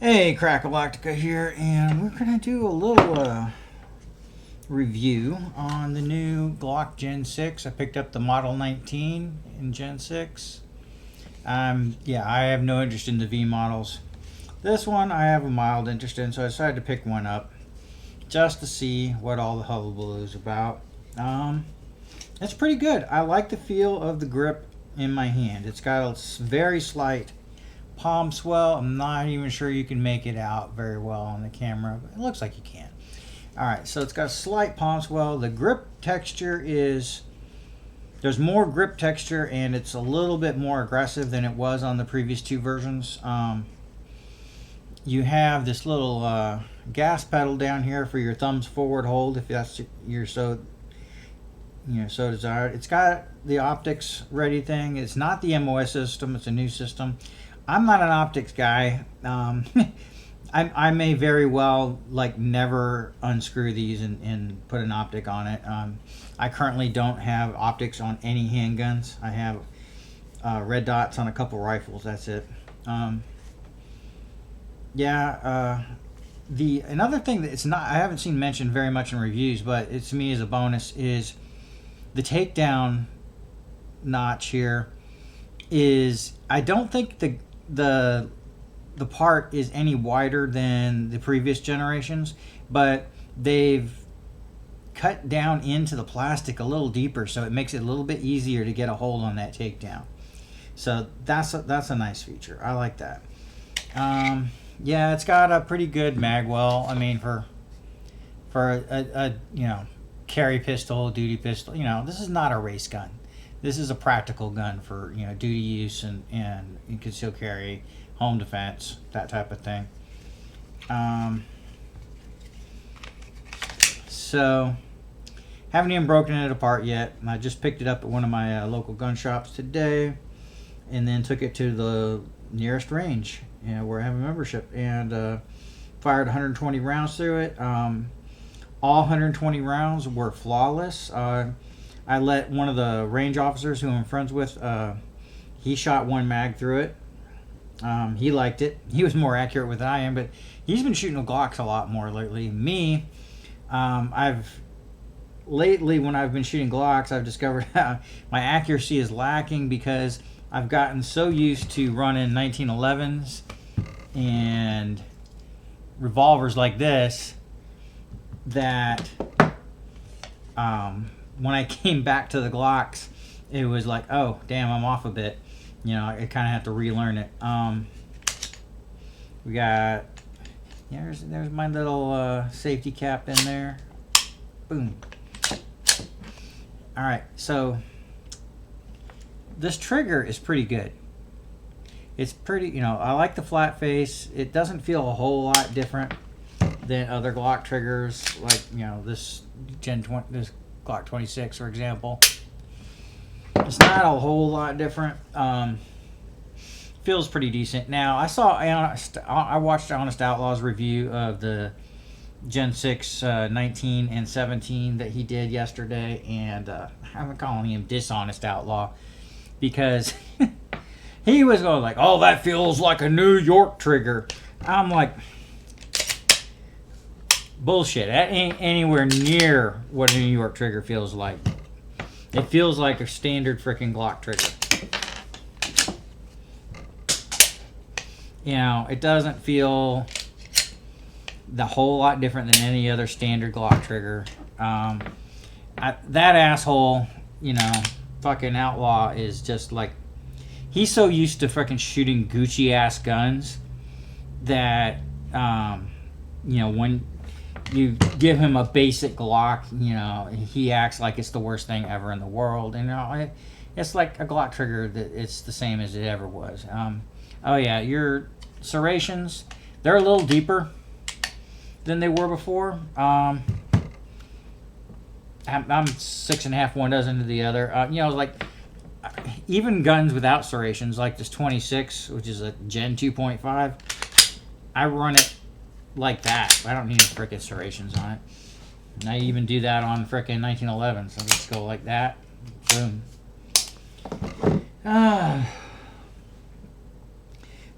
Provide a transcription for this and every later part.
Hey, Crackalactica here, and we're going to do a little review on the new Glock Gen 6. I picked up the Model 19 in Gen 6. Yeah, I have no interest in the V models. This one I have a mild interest in, so I decided to pick one up just to see what all the hullabaloo is about. It's pretty good. I like the feel of the grip in my hand. It's got a very slight palm swell. I'm not even sure you can make it out very well on the camera, but it looks like you can. Alright, so it's got a slight palm swell. The grip texture is, there's more grip texture and it's a little bit more aggressive than it was on the previous two versions. You have this little gas pedal down here for your thumbs forward hold if that's your so desired. It's got the optics ready thing. It's not the MOS system, it's a new system. I'm not an optics guy. I may very well never unscrew these and put an optic on it. I currently don't have optics on any handguns. I have red dots on a couple rifles. That's it. Another thing that it's not, I haven't seen mentioned very much in reviews, but it to me is a bonus, is the takedown notch here. Is I don't think the part is any wider than the previous generations, but they've cut down into the plastic a little deeper, so it makes it a little bit easier to get a hold on that takedown. So that's a nice feature. I like that. Yeah, it's got a pretty good mag well. I mean, for a carry pistol, duty pistol. This is not a race gun. This is a practical gun for duty use and concealed carry, home defense, that type of thing. So haven't even broken it apart yet. I just picked it up at one of my local gun shops today, and then took it to the nearest range, where I have a membership, and fired 120 rounds through it. All 120 rounds were flawless. I let one of the range officers who I'm friends with, he shot one mag through it. He liked it. He was more accurate with than I am, but he's been shooting with Glocks a lot more lately. Me, when I've been shooting Glocks, I've discovered my accuracy is lacking because I've gotten so used to running 1911s and revolvers like this that when I came back to the Glocks, it was like, oh damn, I'm off a bit. I kind of have to relearn it. We got, there's my little safety cap in there. Boom. All right, so this trigger is pretty good. It's pretty, I like the flat face. It doesn't feel a whole lot different than other Glock triggers, like this this Glock 26, for example. It's not a whole lot different. Feels pretty decent. Now, I watched Honest Outlaw's review of the Gen 6 19 and 17 that he did yesterday, and I'm calling him Dishonest Outlaw because he was going like, oh, that feels like a New York trigger. I'm like, bullshit. That ain't anywhere near what a New York trigger feels like. It feels like a standard freaking Glock trigger. It doesn't feel the whole lot different than any other standard Glock trigger. That asshole, fucking Outlaw is just like, he's so used to freaking shooting Gucci ass guns that, when you give him a basic Glock, he acts like it's the worst thing ever in the world. And it's like a Glock trigger that it's the same as it ever was. Oh yeah, your serrations, they're a little deeper than they were before. I'm 6.5 one dozen to the other. Even guns without serrations, like this 26, which is a Gen 2.5, I run it like that. I don't need frickin' serrations on it. And I even do that on frickin' 1911. So let's go like that. Boom.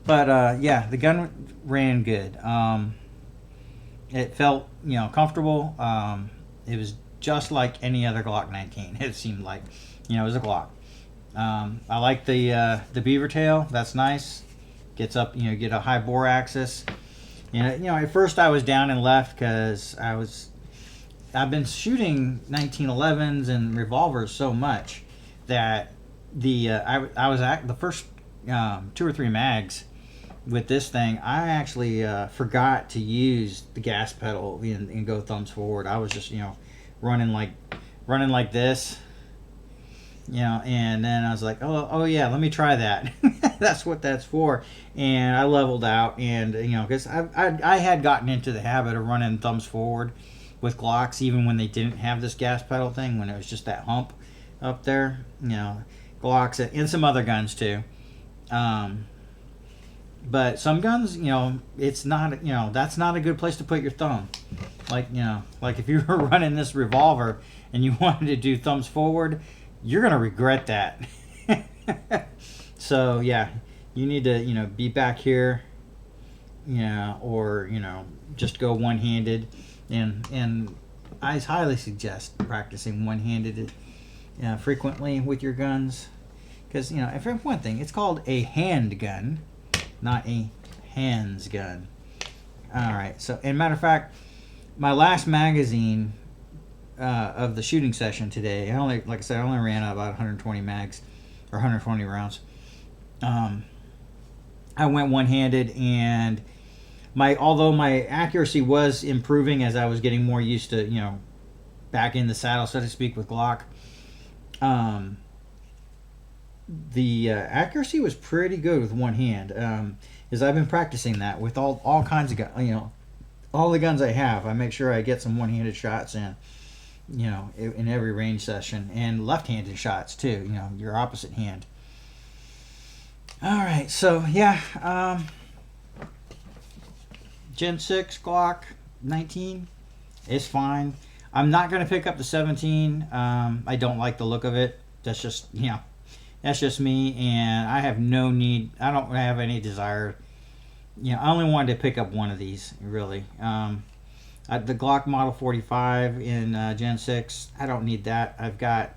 But yeah, the gun ran good. It felt, comfortable. It was just like any other Glock 19. It seemed like, it was a Glock. I like the beaver tail. That's nice. Gets up, get a high bore axis. And at first I was down and left because I've been shooting 1911s and revolvers so much that I was at the first 2 or 3 mags with this thing. I actually forgot to use the gas pedal and go thumbs forward. I was just running like this, and then I was like, oh yeah, let me try that. That's what that's for. And I leveled out, and because I had gotten into the habit of running thumbs forward with Glocks, even when they didn't have this gas pedal thing, when it was just that hump up there. Glocks and some other guns too. But some guns, it's not, that's not a good place to put your thumb. Like if you were running this revolver and you wanted to do thumbs forward, you're gonna regret that. So yeah, you need to, be back here, or just go one-handed, and I highly suggest practicing one-handed frequently with your guns, because for one thing, it's called a handgun, not a hands gun. All right. So, and matter of fact, my last magazine of the shooting session today, like I said, I only ran out about 120 mags or 120 rounds. I went one-handed, and although my accuracy was improving as I was getting more used to, back in the saddle, so to speak, with Glock. The accuracy was pretty good with one hand, as I've been practicing that with all kinds of guns. All the guns I have, I make sure I get some one-handed shots in, in every range session, and left-handed shots too. Your opposite hand. All right, so yeah, Gen 6 Glock 19 is fine. I'm not going to pick up the 17. I don't like the look of it. That's just, that's just me, and I have no need. I don't have any desire. I only wanted to pick up one of these, really. The Glock Model 45 in Gen 6, I don't need that. I've got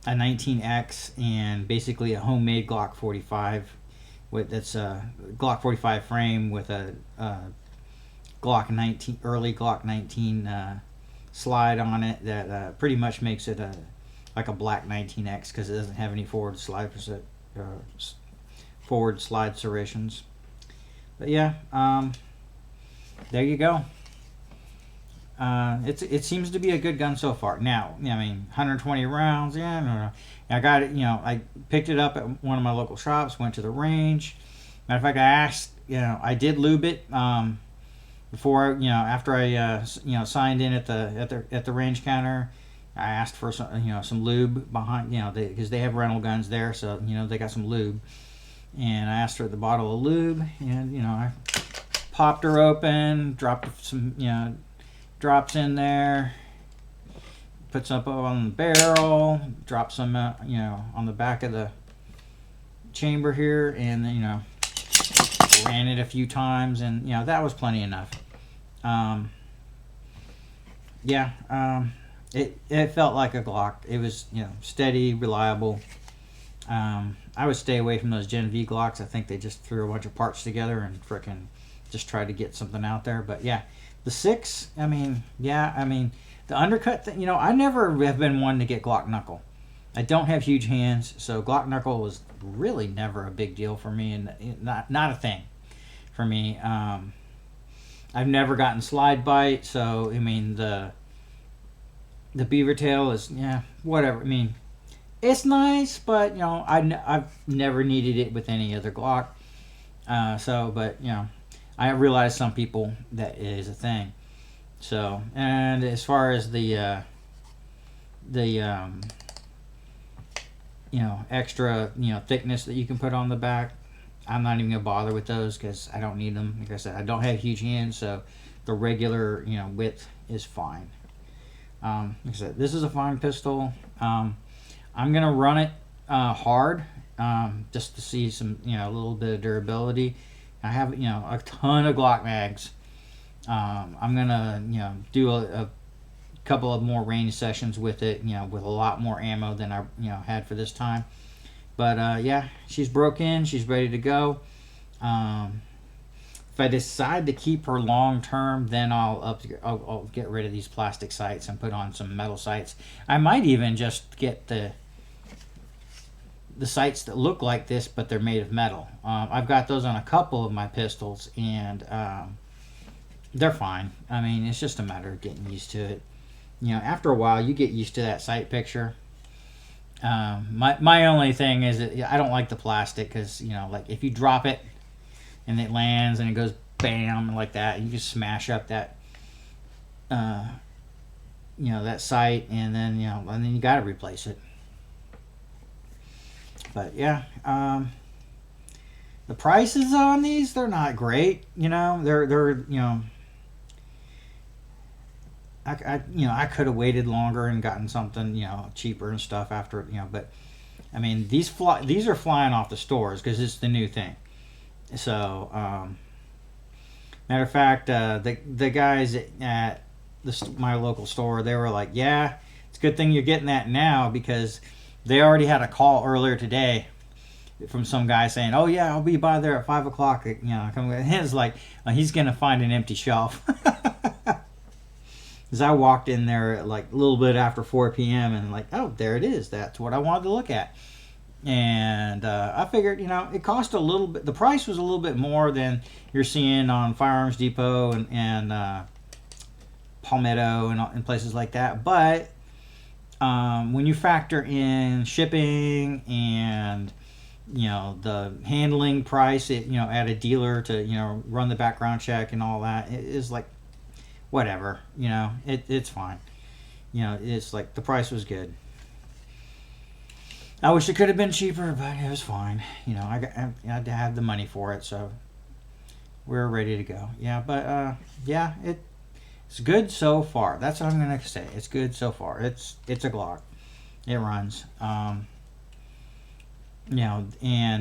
a 19X and basically a homemade Glock 45 that's a Glock 45 frame with a Glock 19, early Glock 19 slide on it that pretty much makes it like a black 19X, because it doesn't have any forward slide serrations. But yeah, there you go. It seems to be a good gun so far. Now, 120 rounds. Yeah, no. I got it. I picked it up at one of my local shops. Went to the range. Matter of fact, I asked. I did lube it before. After I signed in at the range counter. I asked for some lube behind, because they have rental guns there, so they got some lube, and I asked for the bottle of lube, and I popped her open, dropped some drops in there, put some on the barrel, dropped some on the back of the chamber here, and ran it a few times, and that was plenty enough. It felt like a Glock. It was, steady, reliable. I would stay away from those Gen V Glocks. I think they just threw a bunch of parts together and frickin' just tried to get something out there. But yeah, the 6, the undercut thing, I never have been one to get Glock knuckle. I don't have huge hands, so Glock knuckle was really never a big deal for me, and not a thing for me. I've never gotten slide bite, so the beaver tail is, whatever. It's nice, but I've never needed it with any other Glock. But I realize some people that is a thing. So, and as far as the extra thickness that you can put on the back, I'm not even gonna bother with those because I don't need them. Like I said, I don't have huge hands, so the regular width is fine. Like I said, this is a fine pistol. I'm gonna run it hard just to see some, a little bit of durability. I have, a ton of Glock mags. I'm gonna, do a couple of more range sessions with it, with a lot more ammo than I, had for this time. But yeah, she's broke in. She's ready to go. If I decide to keep her long term, then I'll get rid of these plastic sights and put on some metal sights. I might even just get the sights that look like this, but they're made of metal. I've got those on a couple of my pistols, and they're fine. I mean, it's just a matter of getting used to it. After a while, you get used to that sight picture. My only thing is that I don't like the plastic because, like if you drop it and it lands and it goes bam like that, you just smash up that, that sight, and then, and then you got to replace it. But yeah, the prices on these, they're not great. They're I could have waited longer and gotten something, cheaper and stuff after, but I mean, these are flying off the stores because it's the new thing. So, matter of fact, the guys at my local store, they were like, yeah, it's a good thing you're getting that now, because they already had a call earlier today from some guy saying, oh yeah, I'll be by there at 5 o'clock. It's like, he's going to find an empty shelf. Because I walked in there at like a little bit after 4 p.m. and like, oh, there it is. That's what I wanted to look at. And I figured, it cost a little bit. The price was a little bit more than you're seeing on Firearms Depot and Palmetto and places like that. But when you factor in shipping and the handling price, at a dealer to run the background check and all that, it is like whatever. It's fine. It's like the price was good. I wish it could have been cheaper, but it was fine. I had to have the money for it, so we're ready to go. Yeah, but yeah, it's good so far. That's what I'm gonna say. It's good so far. It's a Glock. It runs. And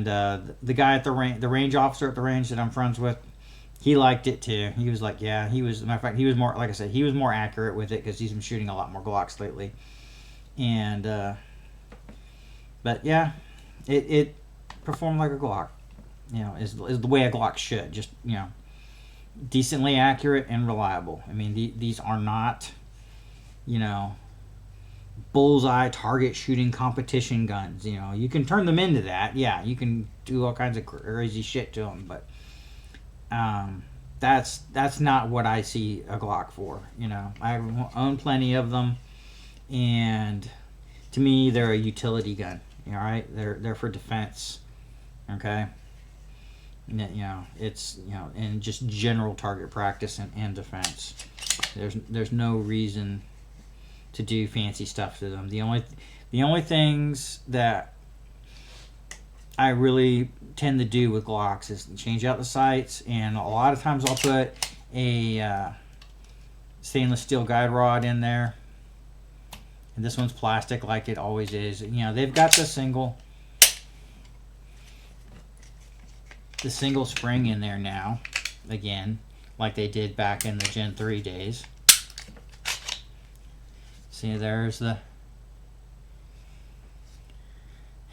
the guy at the range officer at the range that I'm friends with, he liked it too. He was like, yeah, matter of fact, he was more, like I said, he was more accurate with it because he's been shooting a lot more Glocks lately. And but yeah, it performed like a Glock. Is the way a Glock should. Just decently accurate and reliable. I mean, these are not, bullseye target shooting competition guns. You can turn them into that. Yeah, you can do all kinds of crazy shit to them, but that's not what I see a Glock for. I own plenty of them, and to me, they're a utility gun. All right, they're for defense. Okay. It's and just general target practice and defense. There's no reason to do fancy stuff to them. The only things that I really tend to do with Glocks is change out the sights, and a lot of times I'll put a stainless steel guide rod in there. And this one's plastic like it always is. They've got the single spring in there now, again, like they did back in the Gen 3 days. See, there's the...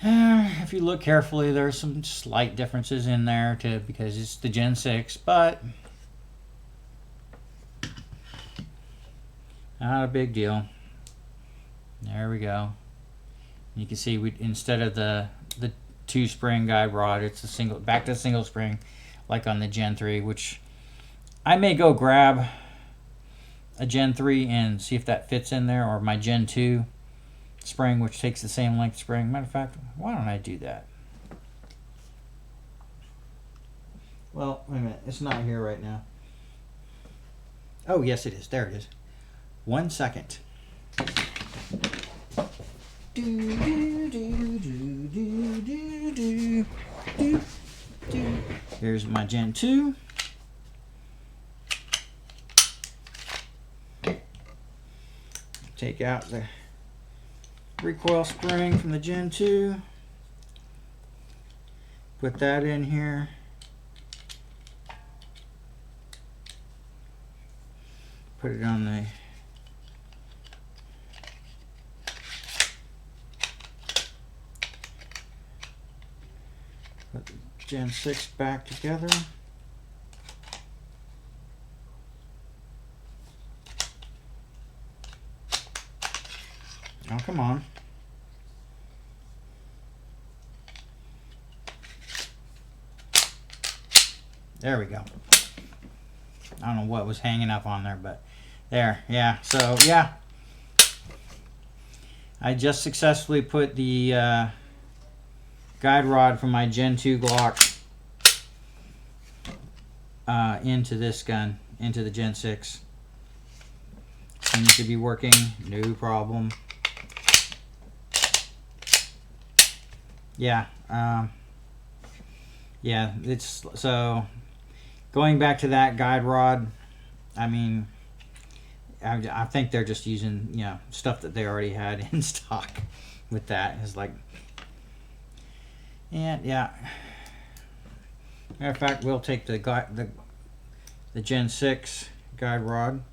if you look carefully, there's some slight differences in there too, because it's the Gen 6, but not a big deal. There we go. You can see instead of the 2-spring guide rod, it's back to single spring, like on the Gen 3, which I may go grab a Gen 3 and see if that fits in there, or my Gen 2 spring, which takes the same length spring. Matter of fact, why don't I do that? Well, wait a minute, it's not here right now. Oh, yes it is. There it is. 1 second. Here's my Gen 2. Take out the recoil spring from the Gen 2. Put that in here. Put it on the put the Gen 6 back together. Oh, come on. There we go. I don't know what was hanging up on there, but there, yeah. So, yeah. I just successfully put the guide rod from my Gen 2 Glock into this gun, into the Gen 6. Seems to be working, no problem. Yeah, yeah, it's so going back to that guide rod. I mean, I think they're just using, you know, stuff that they already had in stock with that. It's like, and yeah. Matter of fact, we'll take the Gen 6 guide rod.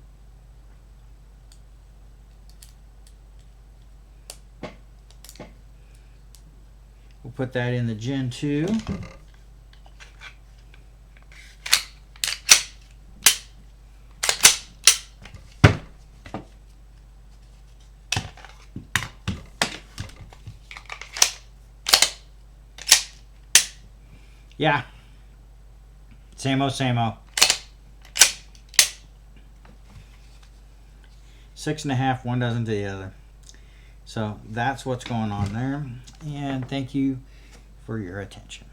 We'll put that in the Gen 2. Yeah. Same old, same old. 6.5, one dozen to the other. So that's what's going on there. And thank you for your attention.